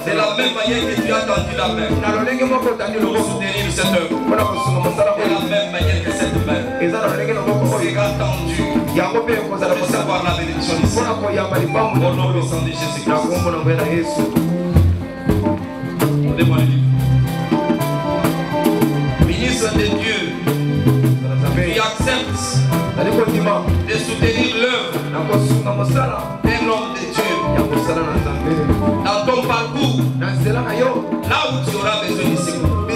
C'est la même manière que tu as tendu la main pour soutenir cette œuvre. C'est la même manière que cette main sera tendue pour recevoir la bénédiction ici. Au nom puissant de Jésus-Christ. Ministre de Dieu, qui accepte de soutenir l'œuvre d'un homme de Dieu dans ton parcours, là où tu auras besoin de secours. Et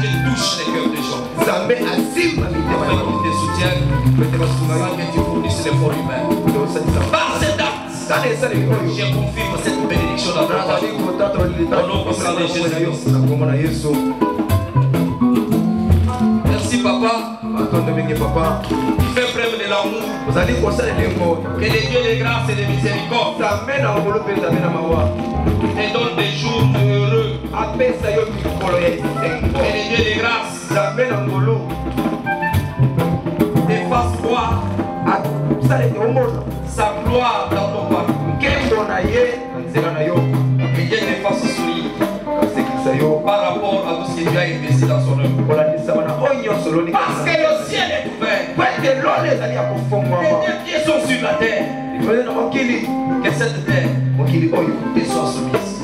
je touche les cœurs des gens. sans que tu fournisses l'effort humain. Par cet acte, je confirme cette bénédiction dans ta vie. Au nom puissant de Jésus-Christ. Merci papa. Tu fais preuve de l'amour. Que les dieux de grâce et de miséricorde te donnent des jours heureux. Que les dieux de grâce te fassent voir sa gloire dans ton parcours. Que Dieu te fasse sourire par rapport à tout ce que Dieu a investi dans son œuvre. Parce que le ciel est ouvert. Les pieds sont sur la terre. Que cette terre te soit soumise.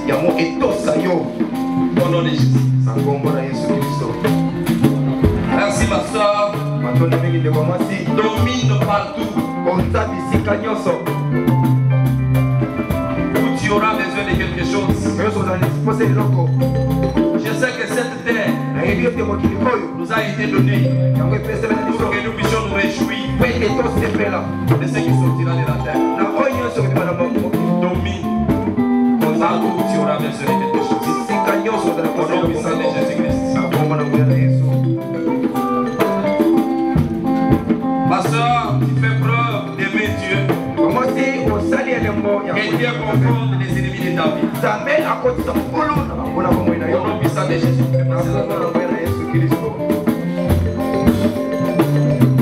Au nom de Jésus. Merci ma soeur. Domine partout. Où tu auras besoin de quelque chose. Je sais que cette terre nous a été donnée pour que nous puissions nous réjouir de ce qui sortira de la terre. Domine partout où tu auras besoin de quelque chose. Au nom puissant de Jésus-Christ. Ma soeur, tu fais preuve d'aimer Dieu. Et Dieu confronte les ennemis de ta vie. Au nom puissant de Jésus.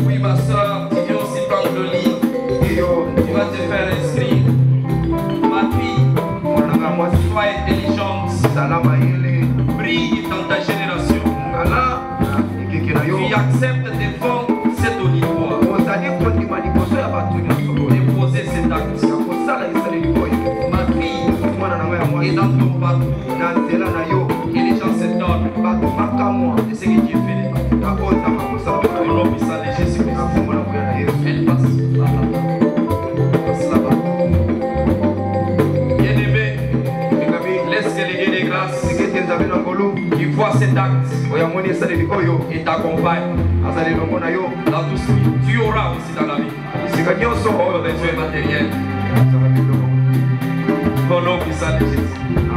Oui, ma soeur, tu viens aussi prendre le livre. Tu vas te faire inscrire. Ma fille, sois intelligente. Brille dans ta génération. Tu acceptes de vendre cet auditoire. Déposer cet acte. Ma fille, et dans ton parcours, que les gens se donnent de ce que Dieu fait. Au nom puissant de Jésus-Christ. Elle passe là-bas. Bien-aimé, laisse que les dieux de grâce qui voient cet acte et t'accompagne dans tout ce que tu auras aussi dans la vie. Oh, des joies matériels. Au nom puissant de Jésus.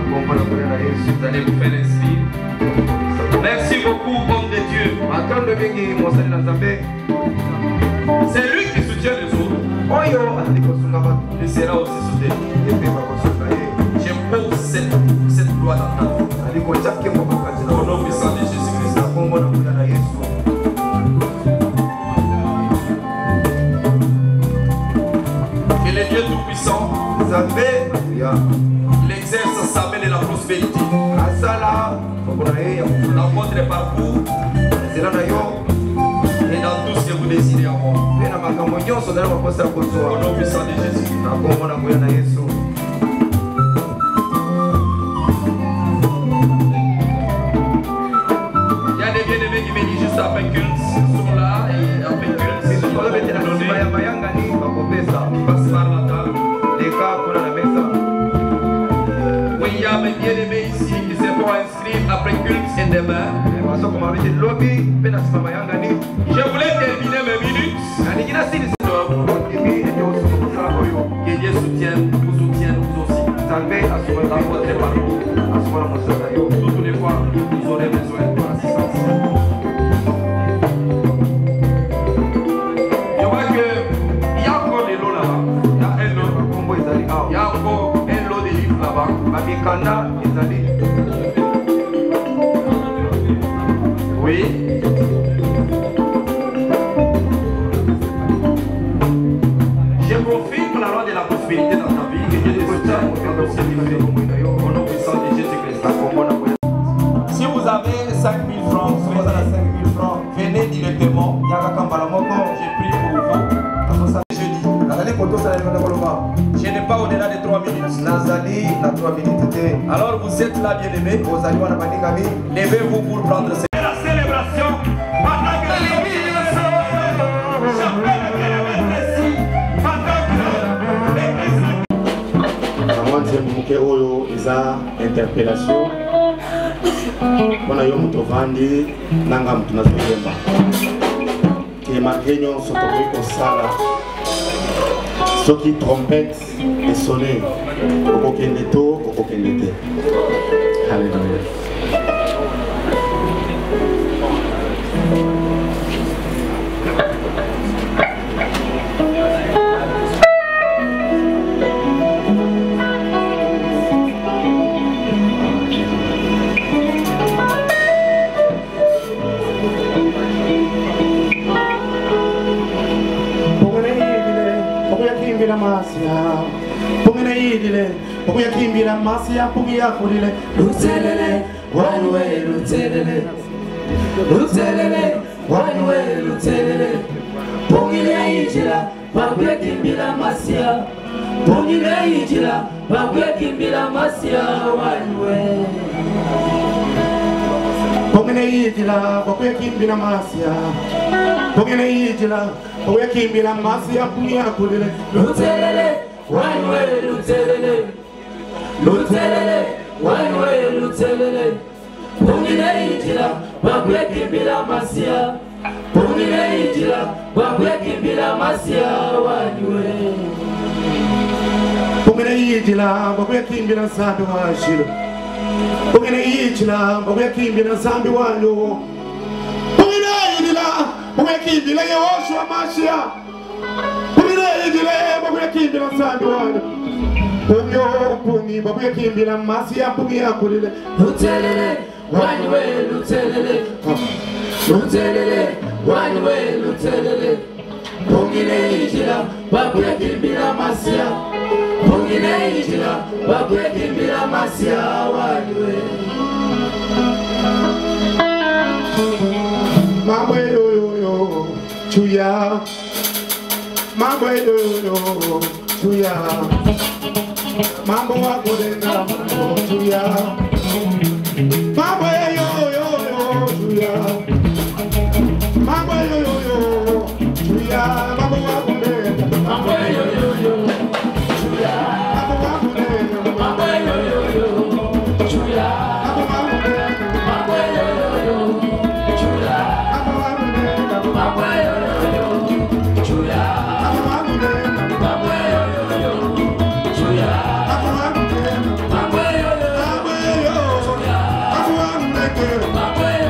Vous allez vous faire inscrire. Merci beaucoup, homme de Dieu. C'est lui qui soutient les autres. Il sera aussi soutenu. J'impose cette loi dans ta vie. Au nom puissant de Jésus-Christ. Que le Dieu Tout-Puissant, il exerce sa main de la prospérité dans votre parcours et dans tout ce que vous désirez avoir. Au nom puissant de Jésus. Il y a des bien-aimés qui me disent juste après culte, ils sont là et après culte, ils sont passe par la table. Oui, il y a mes bien-aimés ici qui se font inscrire après culte et demain. Je voulais terminer mes minutes. Que Dieu soutienne, vous soutienne vous aussi. Dans votre parcours. Toutes les fois, vous aurez besoin d'assistance. Je vois qu'il y a encore de l'eau là-bas. Il y a encore un lot de livres là-bas. Oui. Je profite pour la loi de la prospérité dans ta vie. Que Dieu te soutienne. Au nom puissant de Jésus-Christ. Si vous avez 5 000 francs, venez directement. J'ai pris pour vous. Je n'ai pas au-delà de 3 minutes. Alors vous êtes là, bien-aimés. Levez-vous pour prendre la célébration. Interpellation. On a eu un vandi, nanga mutuna zoyemba. Et malgré nous, ce qu'on ça là, ceux qui trompette et sonner, au aucun détour, au aucun détour. Alléluia. Puya kimbira masia puya kulile lutelele wanwe lutelele lutelele wanwe lutelele pungile ijira bakuya kimbira masia pungile ijira bakuya kimbira masia wanwe pungile ijira bakuya kimbira masia pungile ijira bakuya kimbira masia puya kulile lutelele wanwe lutelele lutelele wanwe lutelele pungile ijira bakuya kimbira masia pungile ijira bakuya kimbira masia wanwe pungile ijira bakuya kimbira zambi washiro pungile ijira bakuya kimbira zambi walo pungile ijira bakuya kimbira Yehoshua Mashiach pungile ijira bakuya kimbira zambi walo Pumyo pumi babuya kimbira masia pumi akulile lutelele wanwe lutelele lutelele wanwe lutelele pungile ijira babuya kimbira masia pungile ijira babuya kimbira masia wanwe mambo yo chuya mambo yo chuya mambo wako dena chuya mambo yo chuya mambo yo chuya mambo wako dena mambo yo chuya mambo wako dena mambo yo chuya mambo wako dena mambo yo chuya mambo wako dena mambo yo chuya mambo wako dena mambo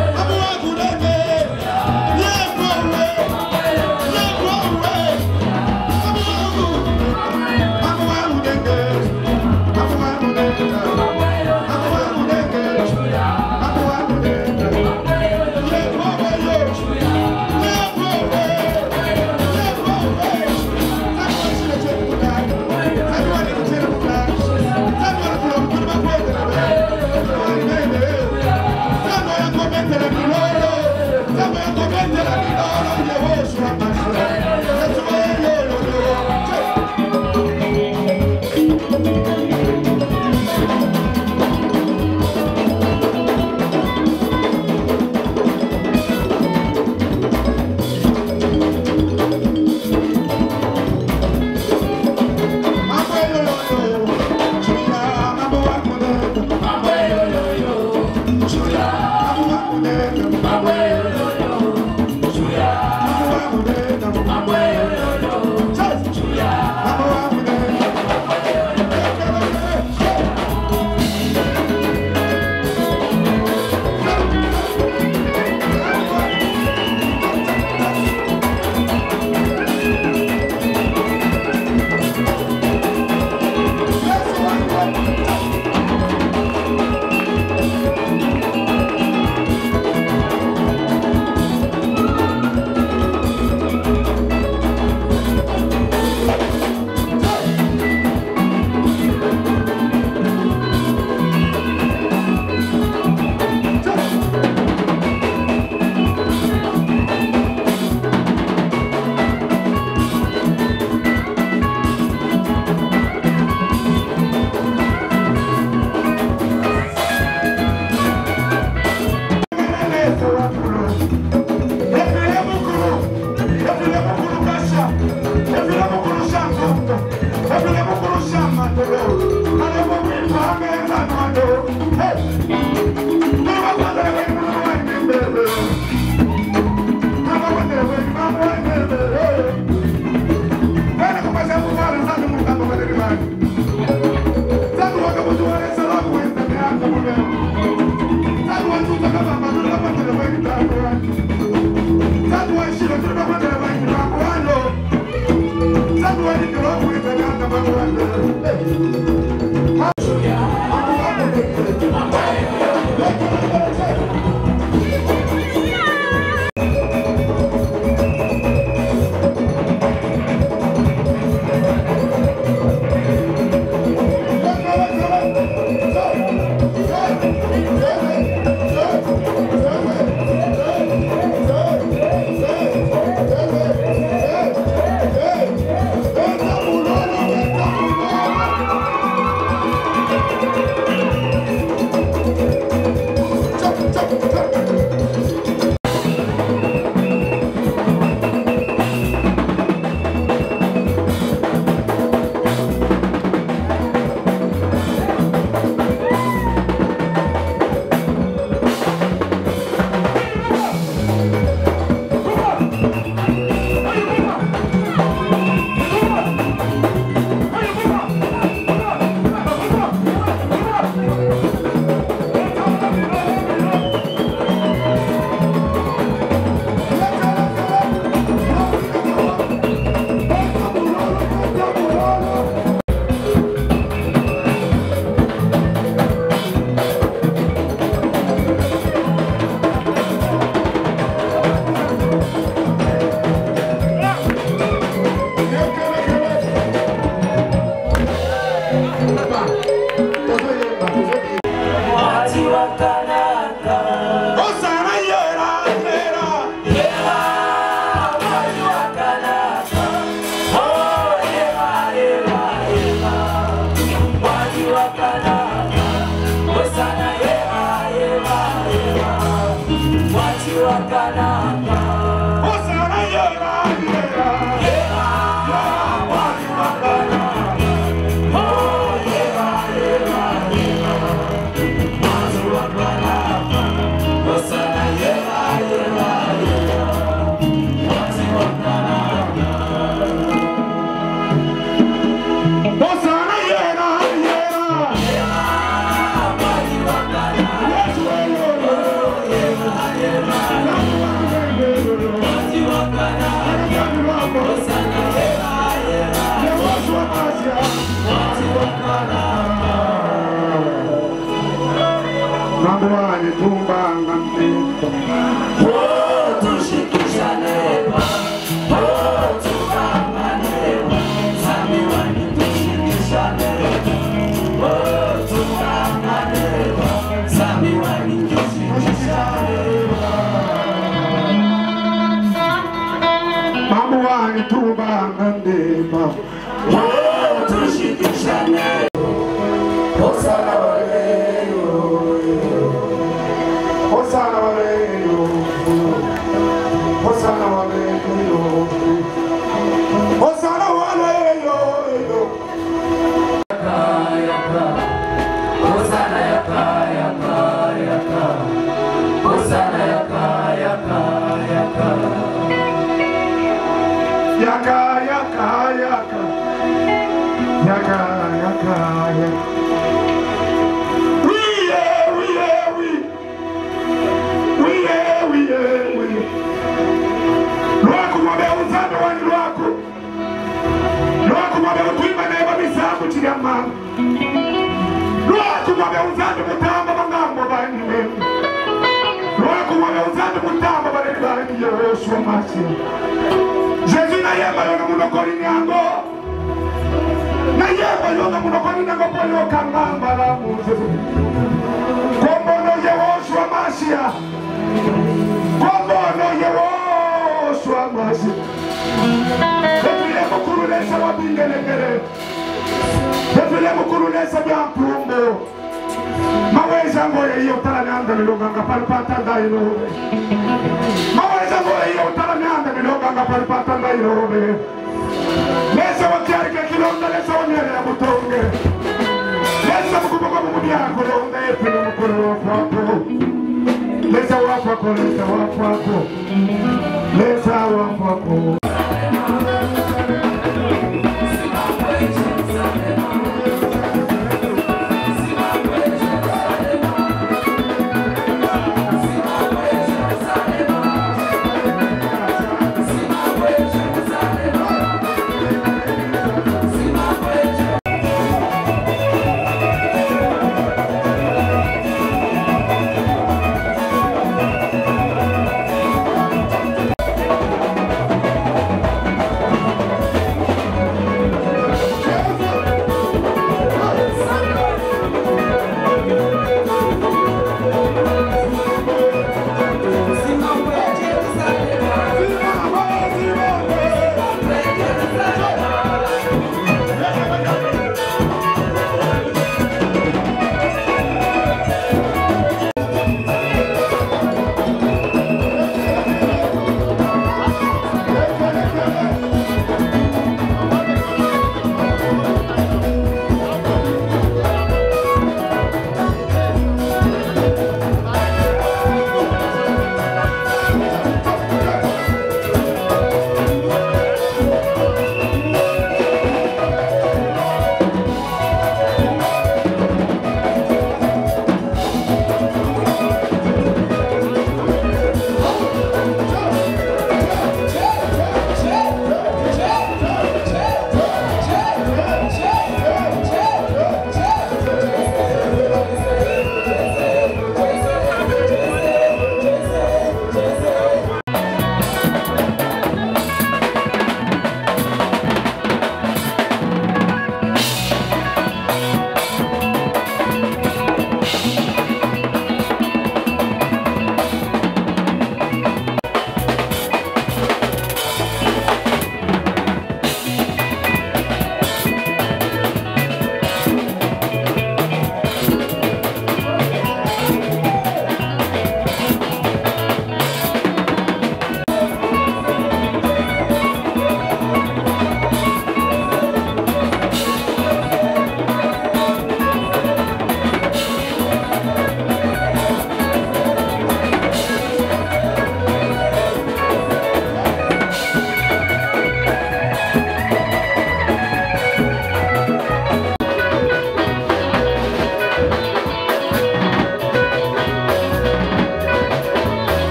Hey! Mamboani tumbanga mpepo. Oh, tushikishanewa. Oh, tubanganewa. Sami wani tushikishanewa. Oh, tubanganewa. Sami wani tushikishanewa. Mamboani tumbanga mpepo. Oh, tushikishanewa. Osana waleyo. Hosana waleyo. Hosana waleyo. Hosana waleyo. Hosana yaka yaka yaka. Hosana yaka yaka yaka. Yaka yaka yaka. Yaka yaka yaka. Lwako mwabe uzando wani lwako. Lwako mwabe utuima neba misabu chili ya mama. Lwako mwabe uzando mutamba mangambo bani memu. Lwako mwabe uzando mutamba bani bani Yoshua Mashiach. Jesu na yemba yona munokori nyango. Na yemba yona munokori nyango polo kangamba la muzefu. Kombono Yoshua Mashiach. Kombono Yoshua Mashiach. Efile mukuru lesa wabingelegele. Efile mukuru lesa byampumbo. Maweza ngoye iyo tala nyanda miloganga palipata ndairobe. Maweza ngoye iyo tala nyanda miloganga palipata ndairobe. Lesa wakiarike kilonda lesa wanyere ya mutonge. Lesa mkuboga mumudiako longa efile mukuru wafwako. Lesa wafwako, lesa wafwako. Lesa wafwako.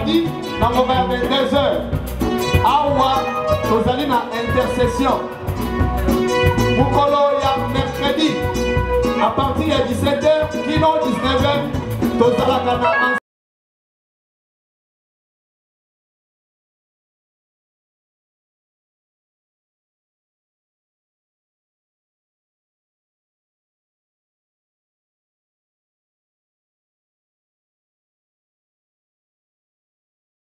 samedi na ngomba ya 22h awa tozali na intercession mokolo ya mercredi à partir ya 17h kino 19h tozalaka na